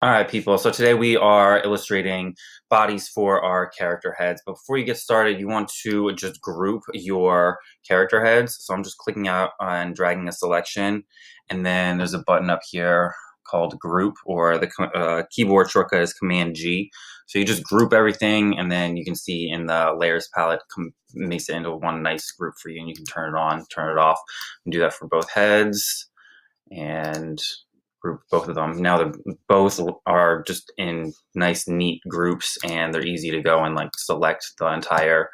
All right, people. So today we are illustrating bodies for our character heads. But before you get started, you want to just group your character heads. So I'm just clicking out and dragging a selection. And then there's a button up here called group, or the keyboard shortcut is Command G. So you just group everything, and then you can see in the layers palette, makes it into one nice group for you, and you can turn it on, turn it off, and do that for both heads. And group both of them. Now the both are just in nice neat groups, and they're easy to go and like select the entire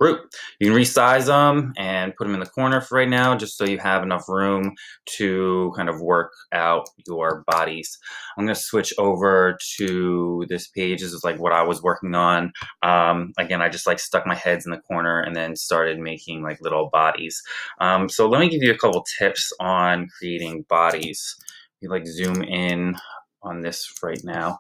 group. You can resize them and put them in the corner for right now, just so you have enough room to kind of work out your bodies. I'm going to switch over to this page. This is like what I was working on. Again, I just like stuck my heads in the corner and then started making like little bodies. So let me give you a couple tips on creating bodies. You like zoom in on this right now.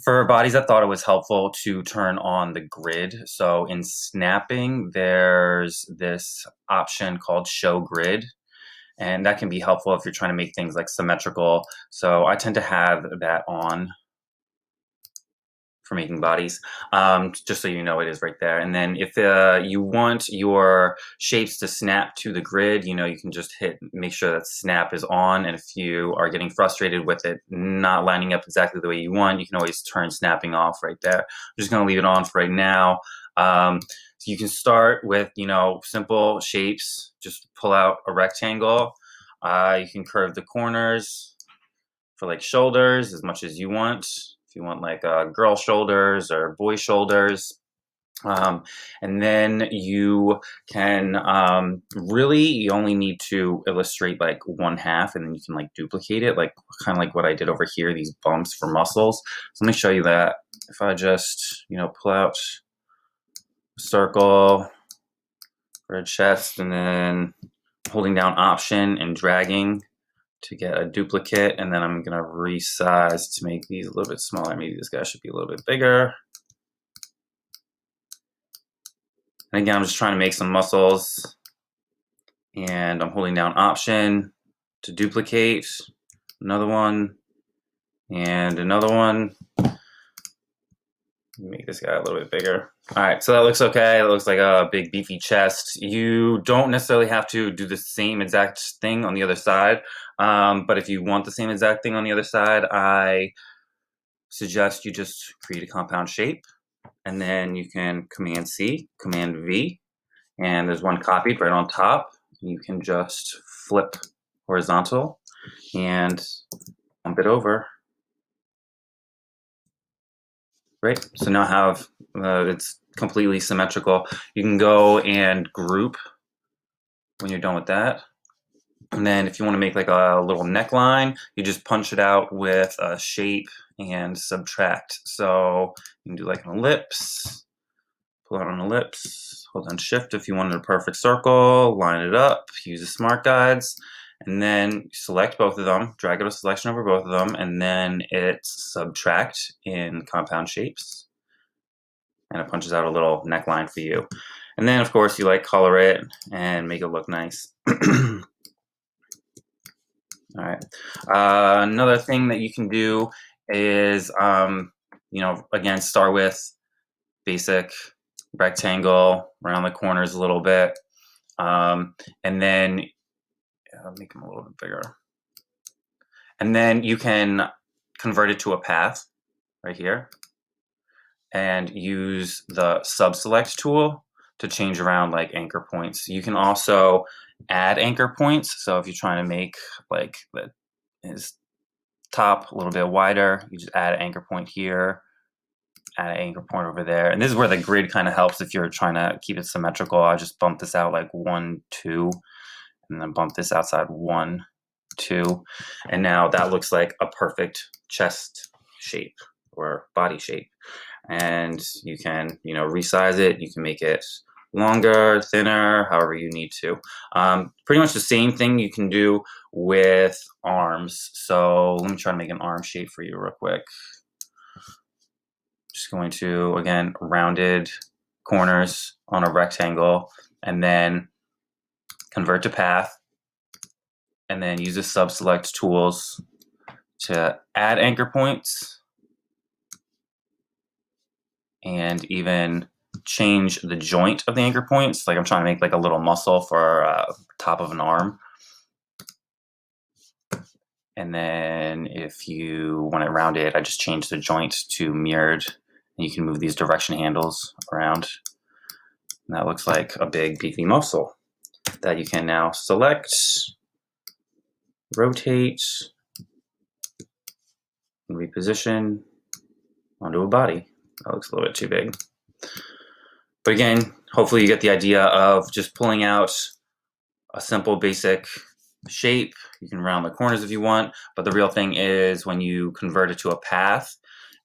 For bodies, I thought it was helpful to turn on the grid. So in snapping, there's this option called show grid, and that can be helpful if you're trying to make things like symmetrical. So I tend to have that on for making bodies, just so you know it is right there. And then if you want your shapes to snap to the grid, you can just make sure that snap is on. And if you are getting frustrated with it not lining up exactly the way you want, you can always turn snapping off right there. I'm just gonna leave it on for right now. So you can start with, simple shapes. Just pull out a rectangle. You can curve the corners for like shoulders as much as you want. If you want like girl shoulders or boy shoulders. And then you can you only need to illustrate like one half, and then you can like duplicate it, like kind of like what I did over here, these bumps for muscles. So let me show you that. If I just, pull out a circle for a chest, and then holding down Option and dragging to get a duplicate, and then I'm gonna resize to make these a little bit smaller. Maybe this guy should be a little bit bigger. And again, I'm just trying to make some muscles, and I'm holding down Option to duplicate another one and another one. Make this guy a little bit bigger. All right, so that looks okay. It looks like a big beefy chest. You don't necessarily have to do the same exact thing on the other side, but if you want the same exact thing on the other side, I suggest you just create a compound shape, and then you can Command C, Command V, and there's one copied right on top. You can just flip horizontal and bump it over. Great. So now I have it's completely symmetrical. You can go and group when you're done with that. And then if you want to make like a little neckline, you just punch it out with a shape and subtract. So you can do like an ellipse, pull out an ellipse, hold down Shift if you wanted a perfect circle, line it up, use the smart guides, and then select both of them, drag out a selection over both of them, and then it's subtract in compound shapes. And it punches out a little neckline for you. And then of course you like color it and make it look nice. All right. Another thing that you can do is, again, start with basic rectangle around the corners a little bit, and then make them a little bit bigger. And then you can convert it to a path right here and use the sub-select tool to change around like anchor points. You can also add anchor points. So if you're trying to make like his top a little bit wider, you just add an anchor point here, add an anchor point over there. And this is where the grid kind of helps if you're trying to keep it symmetrical. I just bump this out like 1, 2, and then bump this outside 1, 2. And now that looks like a perfect chest shape or body shape. And you can, resize it. You can make it longer, thinner, however you need to. Pretty much the same thing you can do with arms. So let me try to make an arm shape for you real quick. Just going to, again, rounded corners on a rectangle, and then convert to path, and then use the sub-select tools to add anchor points and even change the joint of the anchor points. Like I'm trying to make like a little muscle for top of an arm. And then if you want it rounded, I just change the joint to mirrored, and you can move these direction handles around. And that looks like a big beefy muscle that you can now select, rotate, and reposition onto a body. That looks a little bit too big. But again, hopefully you get the idea of just pulling out a simple basic shape. You can round the corners if you want, but the real thing is when you convert it to a path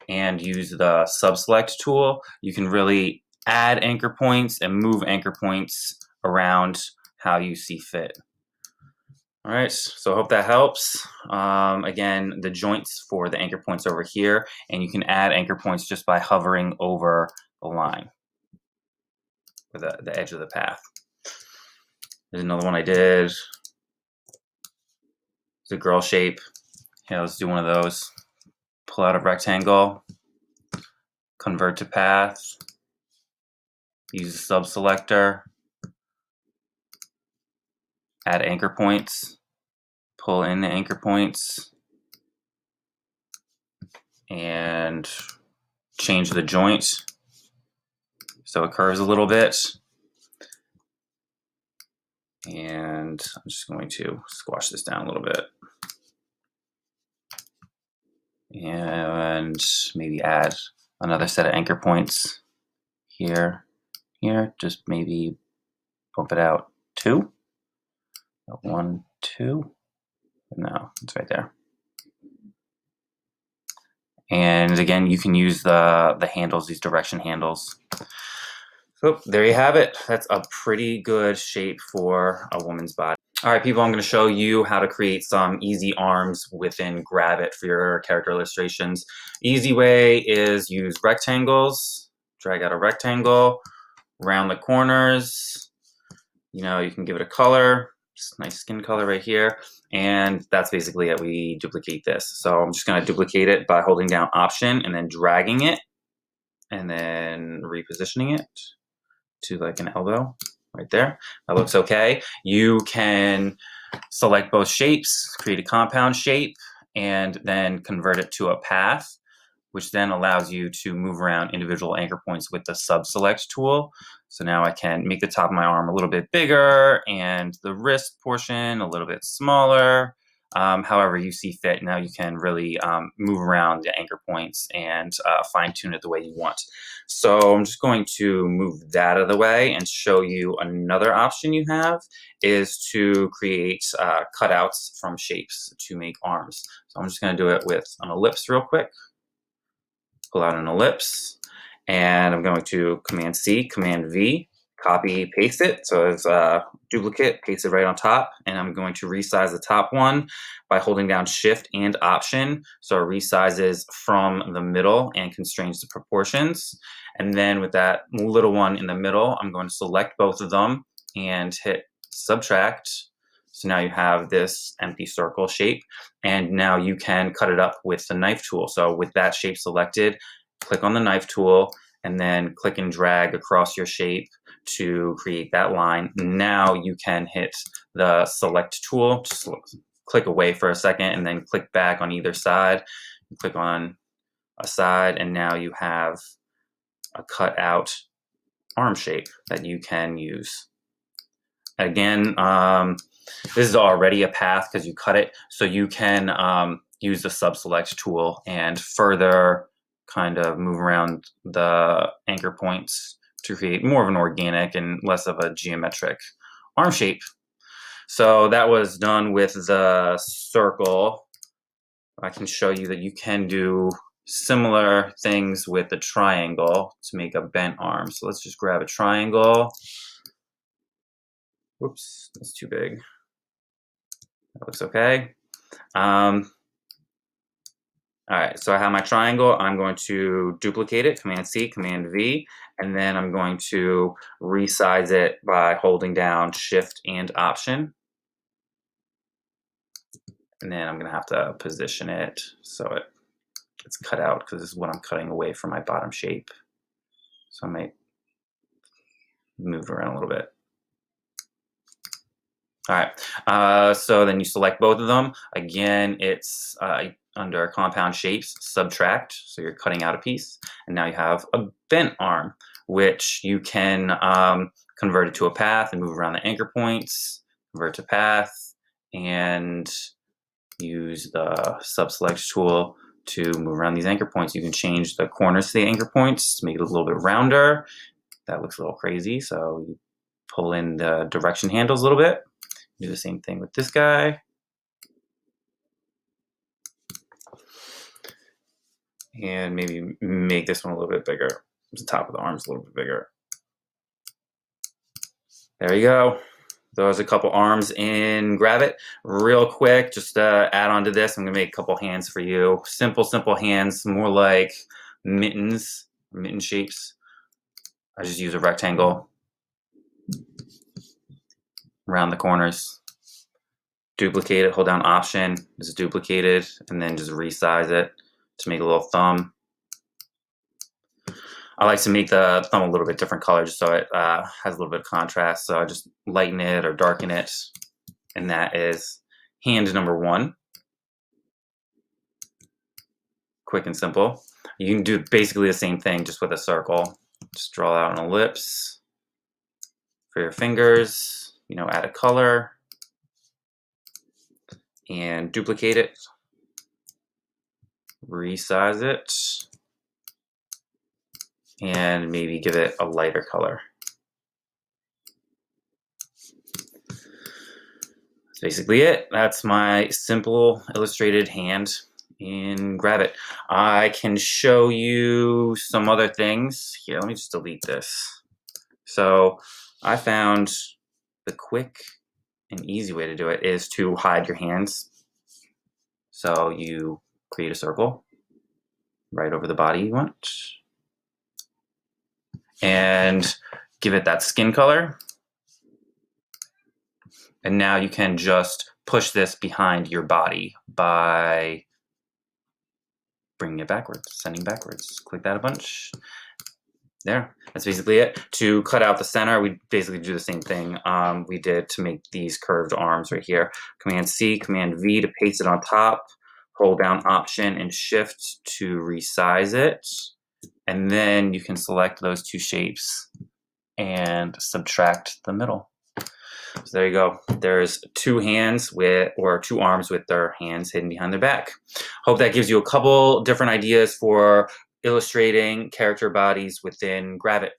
and use the sub-select tool, you can really add anchor points and move anchor points around how you see fit. All right, so I hope that helps. Again, the joints for the anchor points over here, and you can add anchor points just by hovering over the line, or the edge of the path. There's another one I did. It's a girl shape. Yeah, let's do one of those. Pull out a rectangle, convert to path, use the sub-selector, add anchor points, pull in the anchor points, and change the joint so it curves a little bit. And I'm just going to squash this down a little bit. And maybe add another set of anchor points here, just maybe bump it out 2. 1, 2. No, it's right there. And again, you can use the handles, these direction handles. So there you have it. That's a pretty good shape for a woman's body. All right, people, I'm going to show you how to create some easy arms within GRAVIT for your character illustrations. Easy way is use rectangles, drag out a rectangle, round the corners. You know, you can give it a color, just nice skin color right here. And that's basically it. We duplicate this. So I'm just going to duplicate it by holding down Option and then dragging it and then repositioning it to like an elbow right there. That looks okay. You can select both shapes, create a compound shape, and then convert it to a path, which then allows you to move around individual anchor points with the sub-select tool. So now I can make the top of my arm a little bit bigger and the wrist portion a little bit smaller. However you see fit. Now you can really move around the anchor points and fine tune it the way you want. So I'm just going to move that out of the way and show you another option you have is to create cutouts from shapes to make arms. So I'm just going to do it with an ellipse real quick. Pull out an ellipse, and I'm going to Command C, Command V, copy, paste it. So it's a duplicate, paste it right on top, and I'm going to resize the top one by holding down Shift and Option. So it resizes from the middle and constrains the proportions. And then with that little one in the middle, I'm going to select both of them and hit Subtract. So now you have this empty circle shape, and now you can cut it up with the knife tool. So with that shape selected, click on the knife tool and then click and drag across your shape to create that line. Now you can hit the select tool, just click away for a second and then click back on either side. Click on a side, and now you have a cut out arm shape that you can use. Again, this is already a path because you cut it, so you can use the sub-select tool and further kind of move around the anchor points to create more of an organic and less of a geometric arm shape. So that was done with the circle. I can show you that you can do similar things with the triangle to make a bent arm. So let's just grab a triangle. Whoops, that's too big. That looks okay. All right, so I have my triangle. I'm going to duplicate it, Command C, Command V, and then I'm going to resize it by holding down Shift and Option. And then I'm gonna have to position it so it gets cut out, because this is what I'm cutting away from my bottom shape. So I might move it around a little bit. All right, so then you select both of them. Again, it's under compound shapes, subtract, so you're cutting out a piece. And now you have a bent arm, which you can convert it to a path and move around the anchor points, convert to path, and use the sub-select tool to move around these anchor points. You can change the corners to the anchor points to make it a little bit rounder. That looks a little crazy, so you pull in the direction handles a little bit. Do the same thing with this guy. And maybe make this one a little bit bigger. The top of the arm's a little bit bigger. There you go. Those are a couple arms in GRAVIT. Real quick, just to add on to this, I'm gonna make a couple hands for you. Simple hands, more like mittens, mitten shapes. I just use a rectangle around the corners. Duplicate it, hold down Option, just duplicate it, and then just resize it to make a little thumb. I like to make the thumb a little bit different color just so it has a little bit of contrast. So I just lighten it or darken it. And that is hand number 1. Quick and simple. You can do basically the same thing just with a circle. Just draw out an ellipse for your fingers, add a color and duplicate it, resize it, and maybe give it a lighter color. That's basically it. That's my simple illustrated hand in GRAVIT. I can show you some other things. Here, let me just delete this. So I found the quick and easy way to do it is to hide your hands. So you create a circle right over the body you want and give it that skin color. And now you can just push this behind your body by bringing it backwards, sending backwards. Click that a bunch. There, that's basically it. To cut out the center, we basically do the same thing we did to make these curved arms right here. Command C, Command V to paste it on top. Hold down Option and Shift to resize it. And then you can select those two shapes and subtract the middle. So there you go. There's two arms with their hands hidden behind their back. Hope that gives you a couple different ideas for illustrating character bodies within GRAVIT.